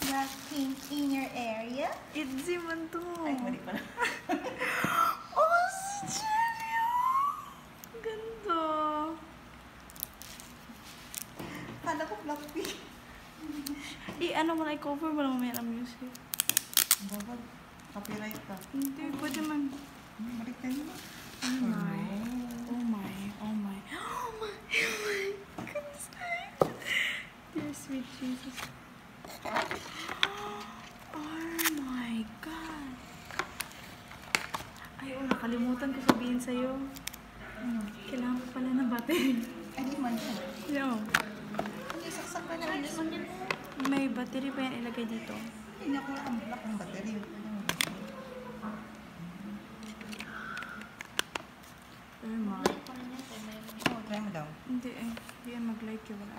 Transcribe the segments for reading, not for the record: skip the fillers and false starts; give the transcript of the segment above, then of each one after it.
black pink in your area? Itzy man to. Ay, mali pala. Oh, si Jelly! Ganda. Kala ko black pink. Ano mo na, i-cover mo lang mamaya ng music. Bawal. Copyright ka. Hindi, pwede man. Balik tayo mo. Oh my. Oh my. Oh my. Oh my. Oh my. Goodness. Dear sweet Jesus. Oh my God. Ay, nakalimutan ko sabihin sa'yo. Kailangan ko pala ng battery. Ay, di man siya. Yo. Hindi, saksak na naman yun. May battery pa yan ilagay dito. Hindi ako ang black ng battery. Ay, ma. Oh, try mo daw. Hindi eh. Hindi yan mag-like yun. Wala.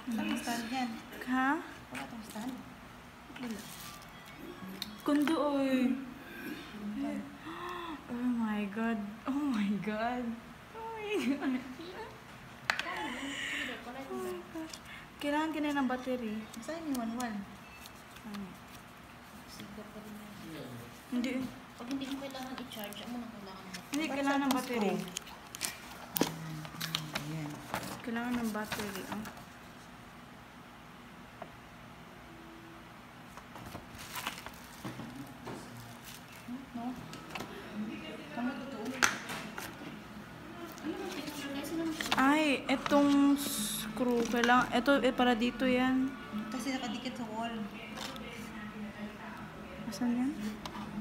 Saan stand yan? Ha? Wala itong stand. Kundo, oy. Oh my God. Oh my God. Oh my God. Oh my gosh. Kailangan ka na ng battery. Saan yung 1-1? Hindi. Pag hindi mo kailangan i-charge, mo na kailangan mo. Hindi, kailangan ng battery. Ayan. Kailangan ng battery. No? Kami totoo. Ay, etong screw. Kailangan, ito, para dito yan. Kasi nakadikit sa wall. Asan yan?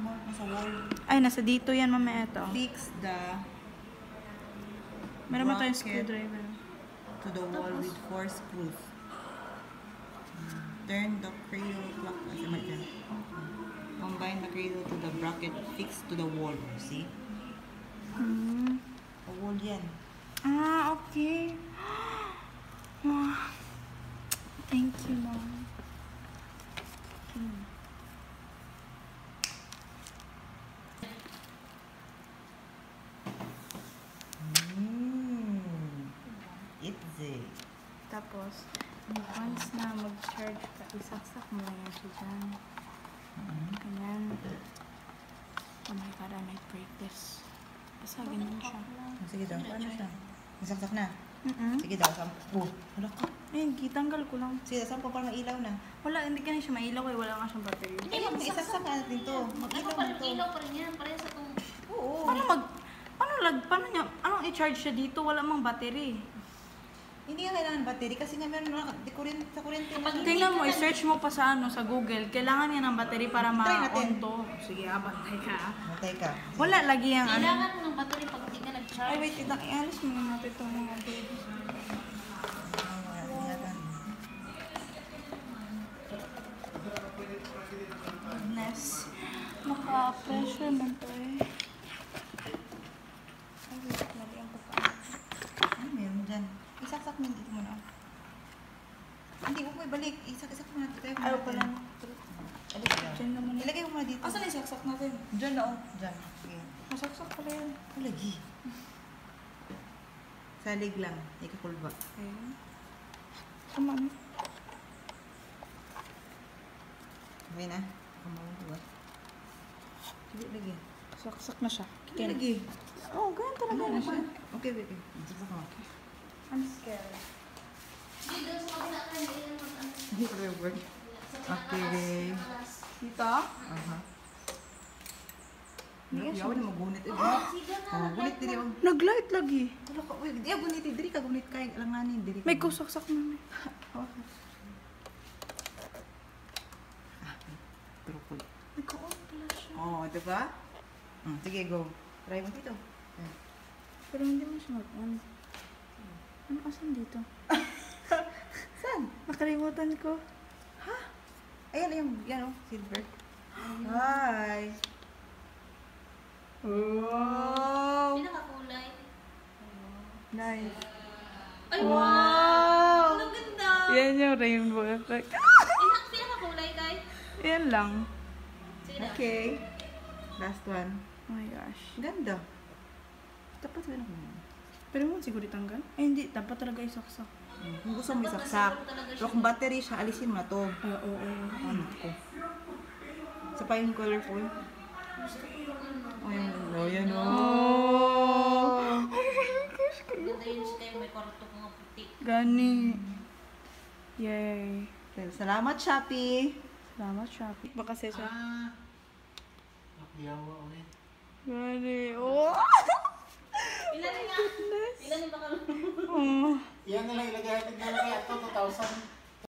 Nasa wall. Ay, nasa dito yan, mamaya ito. Fix the Meron mo tayong bracket screwdriver. to the wall with 4 screws. Turn the cradle clockwise. Combine the cradle to the bracket fixed to the wall. See? A wall yan. Ah, okay. Wow. Thank you, Mom. Itzy. Tapos, once na mag-charge ka, isaksak mo lang yan siya dyan. Ganyan. Oh my God, I might break this. Basta ganyan siya. Sige daw. Paano siya? Nasaksak na. Sige daw. Wala ka. Ayun, kitanggal ko lang. Sige, saan pa parang ilaw na? Wala, hindi ka na siya mailaw eh. Wala nga siyang battery. Ay, mag-isaksak natin to. Mag-ilaw na to. Ilaw pa rin yan, pareha sa itong... Oo. Paano niya, anong i-charge siya dito? Wala mang battery. Hindi nga kailangan battery kasi nga meron na sa kuryente na. Tingnan mo, i-search mo pa sa sa Google. Kailangan niya ng battery para Try natin. ma-on to. Sige, bantay ka. Matay ka. Wala lagi yung ano. Kailangan mo ng battery pag hindi ka nag-charge. Ay, wait, i-alis mo natin itong mga baby. Goodness. Naka-pressure man to eh. Ay, wait, mali ang pagkaan. Ano meron dyan? Isaksak mo dito muna. Hindi mo ibalik. Isak-isak mo na dito. Ayaw pala. Alis ka. Diyan naman. Ilagay mo muna dito. Asan yung saksak natin? Dyan na oh. Dyan. Sige. Masaksak pala yun. Lagi. Salig lang. Ikakulba. Ayun. Saman. Okay na? Kumawin ko ba? Sige, lagi. Saksak na siya. Sige, lagi. Oh, ganyan talaga Ano na siya? naman. Okay, okay. Isaksak mo. I'm scared. Hindi doon sa kabila ka, hindi yan mag-ano. Hindi ko work. Okay. Dito? Aha. Yes, Yaw na magunit. Sige na, Oh, gunit diri oh. Nag-light lagi. Wala ka. Uy, di gunit diri ka gunit kay langanin diri. May kusaksak na. Oh. Trupod. Nag-on pala siya. Oh, di ba? Sige, go. Try mo dito. Pero hindi mo siya mag-on. Ano asan dito? Saan? Nakalimutan ko. Ayan, yan oh, silver. Hi. Oh. Pinakakulay. Nice. Ay, Wow! ang ganda. Yan yung rainbow effect. Pinakakulay, kay. Yan lang. Sige na. Okay. Last one. Oh my gosh. Ganda. Dapat ganun ko. Pero mo siguro itanggal? Ay, hindi. Dapat talaga isaksak. Kung gusto mo isaksak. Pero kung battery siya, alisin mo na to. Oo. Ano ko. Isa pa yung colorful. Oh, yan o. Oh. Ganda yun siya kayo may kwarto ko nga puti. Gani. Yay. Salamat, Shopee. Salamat, Shopee. Baka siya siya. Nakiyawa ako eh. Gani. Oh. Ilan nga? Ilan yung baka? Oh. Yan na lang ilagay natin na lang kaya ito, 2,000.